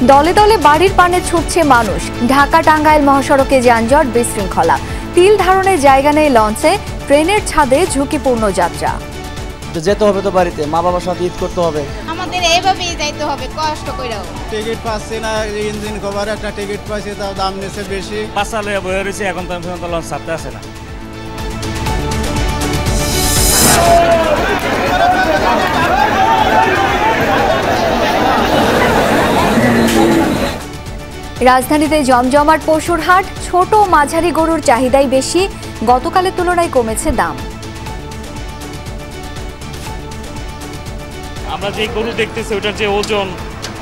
দলে দলে বাড়ির পানে ছুটছে মানুষ। ঢাকা টাঙ্গাইল মহাসড়কে যানজট, বিশৃঙ্খলা। তিল ধারণের জায়গা নেই লঞ্চে, ট্রেনের ছাদে ঝুঁকিপূর্ণ যাত্রা। যেতে হবে তো বাড়িতে, মা বাবার সাথে ঈদ করতে হবে, আমাদের এইভাবেই যাইতে হবে কষ্ট কইরাও। টিকিট পাচ্ছি না, ইঞ্জিন কভার একটা টিকিট পাচ্ছি, তাও দাম নিচ্ছে বেশি। পাঁচা লইয়া বয়ে রয়েছে, এখন তো পর্যন্ত লঞ্চ ছাড়তে আসে না। রাজধানীতে জমজমাট পশুর হাট, ছোট মাঝারি গরুর চাহিদাই বেশি, গতকালের তুলনায় কমেছে দাম। আমরা যে গরু দেখতেছি ওটার যে ওজন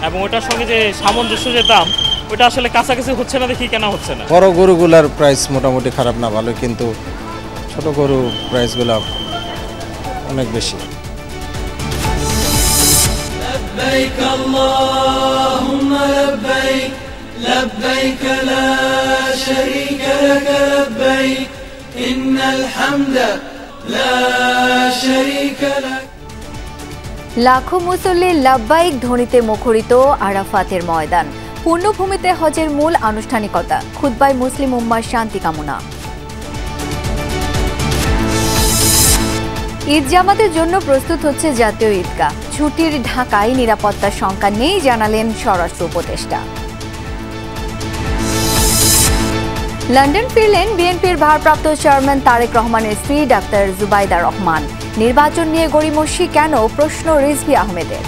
এবং ওটার সঙ্গে যে সামঞ্জস্য যে দাম, ওটা আসলে কাছাকাছি হচ্ছে না দেখি কেনা হচ্ছে না। বড় গরুগুলার প্রাইস মোটামুটি খারাপ না, ভালো, কিন্তু ছোট গরু প্রাইসগুলো অনেক বেশি। لبيك اللهم لبيك لبيك لا شريك لك لبيك إن الحمد لا شريك لك। লাখো মুসল্লি লাব্বাইক ধ্বনিতে মুখরিত আরাফাতের ময়দান। পুণ্যভূমিতে হজের মূল আনুষ্ঠানিকতা, খুতবায় মুসলিম উম্মার শান্তি কামনা। ঈদ জামাতের জন্য প্রস্তুত হচ্ছে জাতীয় ঈদগাহ। ছুটির ঢাকায় নিরাপত্তার শঙ্কা নেই, জানালেন স্বরাষ্ট্র উপদেষ্টা। লন্ডন ফিরলেন বিএনপির ভারপ্রাপ্ত চেয়ারম্যান তারেক রহমানের স্ত্রী ডাক্তার জুবাইদা রহমান। নির্বাচন নিয়ে গড়িমসি কেন, প্রশ্ন রিজভী আহমেদের।